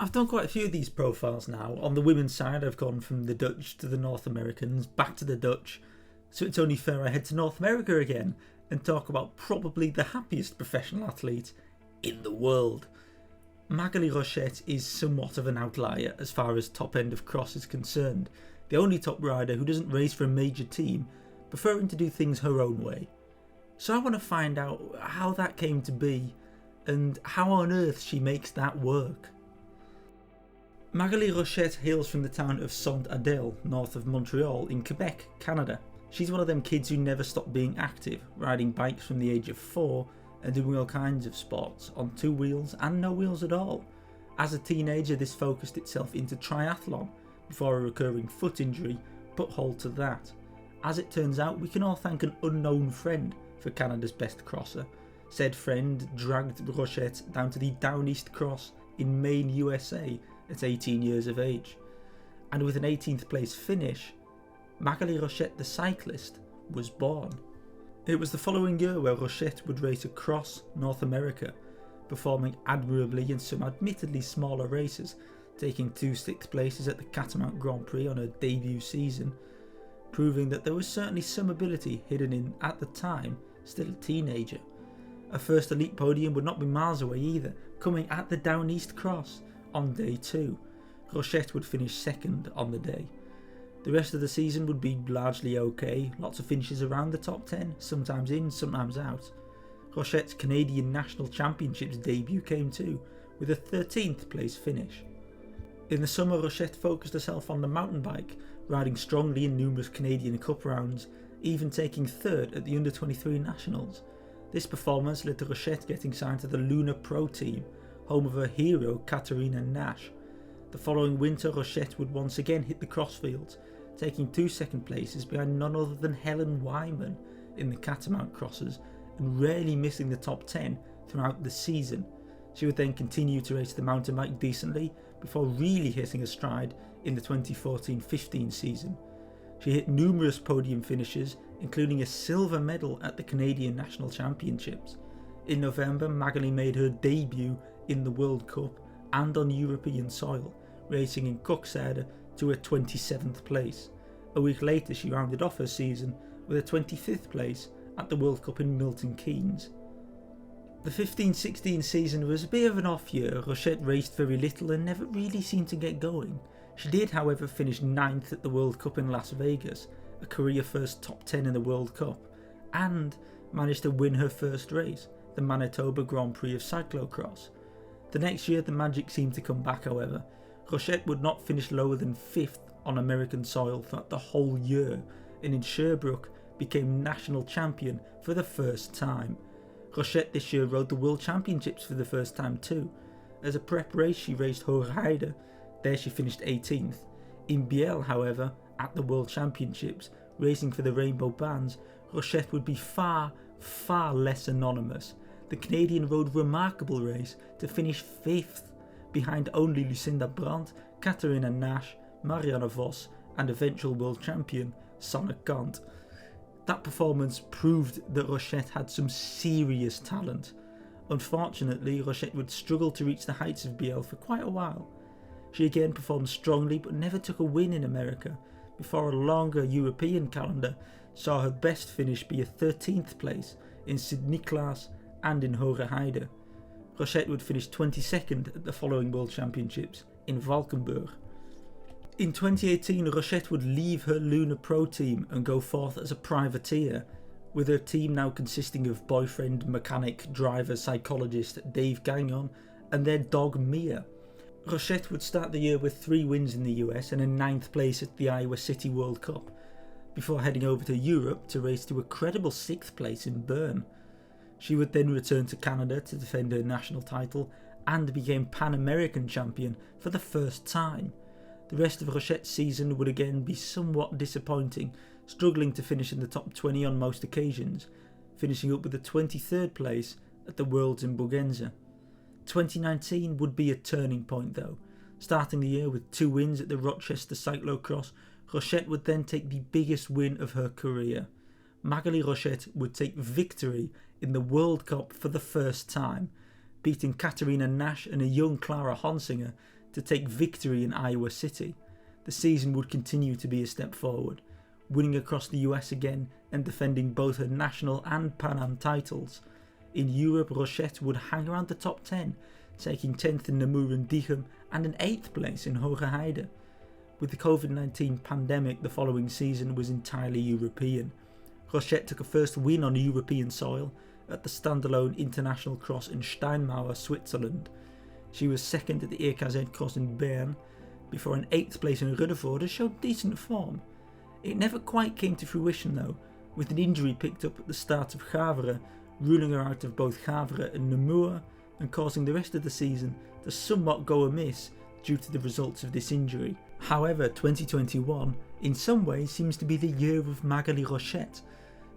I've done quite a few of these profiles now. On the women's side, I've gone from the Dutch to the North Americans, back to the Dutch, so it's only fair I head to North America again and talk about probably the happiest professional athlete in the world. Maghalie Rochette is somewhat of an outlier as far as top end of cross is concerned, the only top rider who doesn't race for a major team, preferring to do things her own way. So I want to find out how that came to be and how on earth she makes that work. Maghalie Rochette hails from the town of Saint-Adèle, north of Montreal in Quebec, Canada. She's one of them kids who never stop being active, riding bikes from the age of 4 and doing all kinds of sports, on 2 wheels and no wheels at all. As a teenager, this focused itself into triathlon, before a recurring foot injury put hold to that. As it turns out, we can all thank an unknown friend for Canada's best crosser. Said friend dragged Rochette down to the Down East Cross in Maine, USA at 18 years of age. And with an 18th place finish, Maghalie Rochette the cyclist was born. It was the following year where Rochette would race across North America, performing admirably in some admittedly smaller races, taking 2 6th places at the Catamount Grand Prix on her debut season, proving that there was certainly some ability hidden in, at the time, still a teenager. Her first elite podium would not be miles away either, coming at the Down East Cross on day 2. Rochette would finish 2nd on the day. The rest of the season would be largely okay, lots of finishes around the top 10, sometimes in, sometimes out. Rochette's Canadian National Championships debut came too, with a 13th place finish. In the summer, Rochette focused herself on the mountain bike, riding strongly in numerous Canadian Cup rounds, even taking 3rd at the Under-23 Nationals. This performance led to Rochette getting signed to the Luna Pro team, home of her hero Katarina Nash. The following winter, Rochette would once again hit the crossfields, taking 2 second places behind none other than Helen Wyman in the Catamount crosses and rarely missing the top 10 throughout the season. She would then continue to race the mountain bike decently before really hitting a stride in the 2014-15 season. She hit numerous podium finishes, including a silver medal at the Canadian National Championships. In November, Maghalie made her debut in the World Cup and on European soil, racing in Koksijde to a 27th place. A week later she rounded off her season with a 25th place at the World Cup in Milton Keynes. The 15-16 season was a bit of an off year. Rochette raced very little and never really seemed to get going. She did however finish 9th at the World Cup in Las Vegas, a career first top 10 in the World Cup, and managed to win her first race, the Manitoba Grand Prix of Cyclocross. The next year the magic seemed to come back however. Rochette would not finish lower than 5th on American soil throughout the whole year, and in Sherbrooke became national champion for the first time. Rochette this year rode the World Championships for the first time too. As a prep race she raced Hoogheide, there she finished 18th. In Biel however, at the World Championships, racing for the Rainbow Bands, Rochette would be far less anonymous. The Canadian rode a remarkable race to finish 5th, behind only Lucinda Brandt, Katarina Nash, Marianne Vos and eventual world champion Sanne Kant. That performance proved that Rochette had some serious talent. Unfortunately, Rochette would struggle to reach the heights of Biel for quite a while. She again performed strongly but never took a win in America, before a longer European calendar saw her best finish be a 13th place in Sint-Niklaas and in Hoogheide. Rochette would finish 22nd at the following World Championships in Valkenburg. In 2018, Rochette would leave her Luna Pro team and go forth as a privateer, with her team now consisting of boyfriend, mechanic, driver, psychologist Dave Gagnon and their dog Mia. Rochette would start the year with 3 wins in the US and a 9th place at the Iowa City World Cup, before heading over to Europe to race to a credible 6th place in Bern. She would then return to Canada to defend her national title and became Pan American champion for the first time. The rest of Rochette's season would again be somewhat disappointing, struggling to finish in the top 20 on most occasions, finishing up with a 23rd place at the Worlds in Bugenza. 2019 would be a turning point though. Starting the year with 2 wins at the Rochester Cyclocross, Rochette would then take the biggest win of her career. Maghalie Rochette would take victory in the World Cup for the first time, beating Katarina Nash and a young Clara Honsinger to take victory in Iowa City. The season would continue to be a step forward, winning across the US again and defending both her national and Pan Am titles. In Europe, Rochette would hang around the top 10, taking 10th in Namur and Diegem and an 8th place in Hoge Heide. With the COVID-19 pandemic, the following season was entirely European. Rochette took a first win on European soil at the standalone international cross in Steinmauer, Switzerland. She was second at the EKZ cross in Bern, before an 8th place in Ruddervoorde showed decent form. It never quite came to fruition though, with an injury picked up at the start of Gavere, ruling her out of both Gavere and Namur, and causing the rest of the season to somewhat go amiss due to the results of this injury. However, 2021 in some ways seems to be the year of Maghalie Rochette.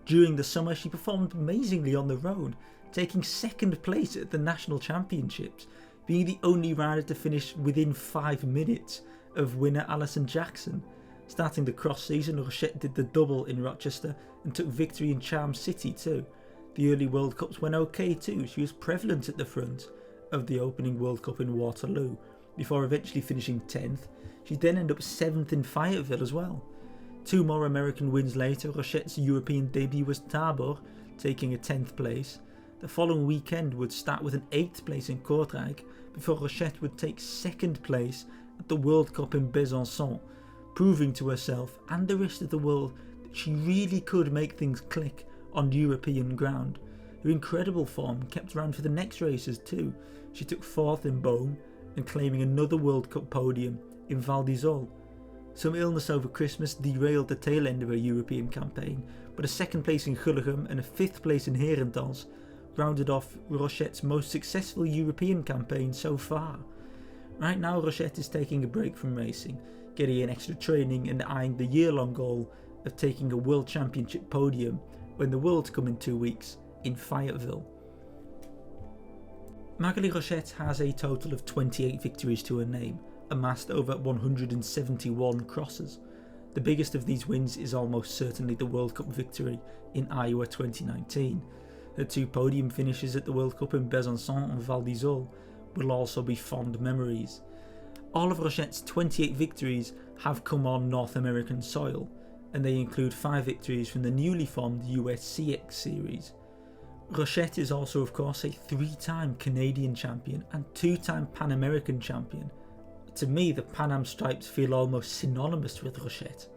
During the summer she performed amazingly on the road, taking 2nd place at the National Championships, being the only rider to finish within 5 minutes of winner Alison Jackson. Starting the cross season, Rochette did the double in Rochester and took victory in Charm City too. The early World Cups went okay too. She was prevalent at the front of the opening World Cup in Waterloo, before eventually finishing 10th. She then ended up 7th in Fayetteville as well. 2 more American wins later, Rochette's European debut was Tabor, taking a 10th place. The following weekend would start with an 8th place in Kortrijk, before Rochette would take 2nd place at the World Cup in Besançon, proving to herself and the rest of the world that she really could make things click on European ground. Her incredible form kept around for the next races too. She took 4th in Boom and claiming another World Cup podium in Val d'Isole. Some illness over Christmas derailed the tail end of her European campaign, but a 2nd place in Gullegem and a 5th place in Herentals rounded off Rochette's most successful European campaign so far. Right now Rochette is taking a break from racing, getting in extra training and eyeing the year-long goal of taking a World Championship podium when the Worlds come in 2 weeks in Fayetteville. Maghalie Rochette has a total of 28 victories to her name, amassed over 171 crosses. The biggest of these wins is almost certainly the World Cup victory in Iowa 2019. Her 2 podium finishes at the World Cup in Besançon and Val d'Isole will also be fond memories. All of Rochette's 28 victories have come on North American soil, and they include 5 victories from the newly formed US CX series. Rochette is also of course a 3-time Canadian champion and 2-time Pan American champion. To me, the Pan Am stripes feel almost synonymous with Rochette.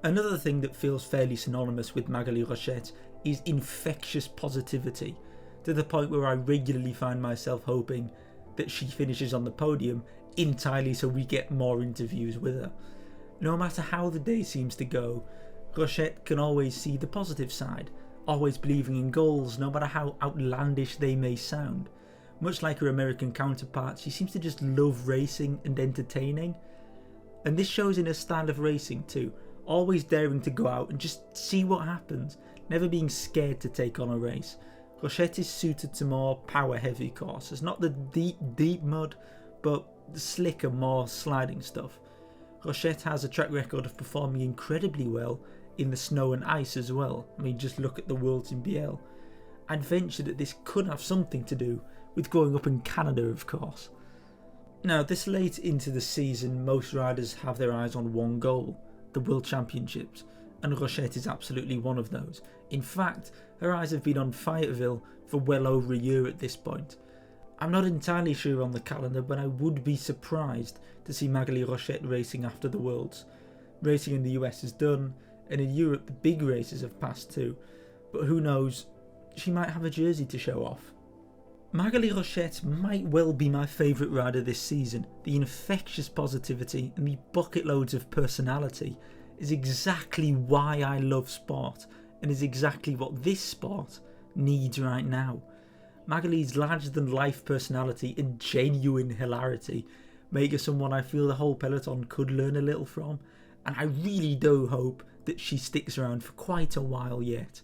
Another thing that feels fairly synonymous with Maghalie Rochette is infectious positivity, to the point where I regularly find myself hoping that she finishes on the podium entirely so we get more interviews with her. No matter how the day seems to go, Rochette can always see the positive side, always believing in goals no matter how outlandish they may sound. Much like her American counterpart, she seems to just love racing and entertaining. And this shows in her style of racing too, always daring to go out and just see what happens, never being scared to take on a race. Rochette is suited to more power-heavy courses, not the deep mud, but the slicker, more sliding stuff. Rochette has a track record of performing incredibly well in the snow and ice as well. I mean, just look at the Worlds in Biel. I'd venture that this could have something to do with growing up in Canada, of course. Now, this late into the season, most riders have their eyes on one goal, the World Championships, and Rochette is absolutely one of those. In fact, her eyes have been on Fayetteville for well over a year at this point. I'm not entirely sure on the calendar, but I would be surprised to see Maghalie Rochette racing after the Worlds. Racing in the US is done, and in Europe the big races have passed too, but who knows, she might have a jersey to show off. Maghalie Rochette might well be my favourite rider this season. The infectious positivity and the bucket loads of personality is exactly why I love sport, and is exactly what this sport needs right now. Maghalie's larger-than-life personality and genuine hilarity make her someone I feel the whole peloton could learn a little from, and I really do hope that she sticks around for quite a while yet.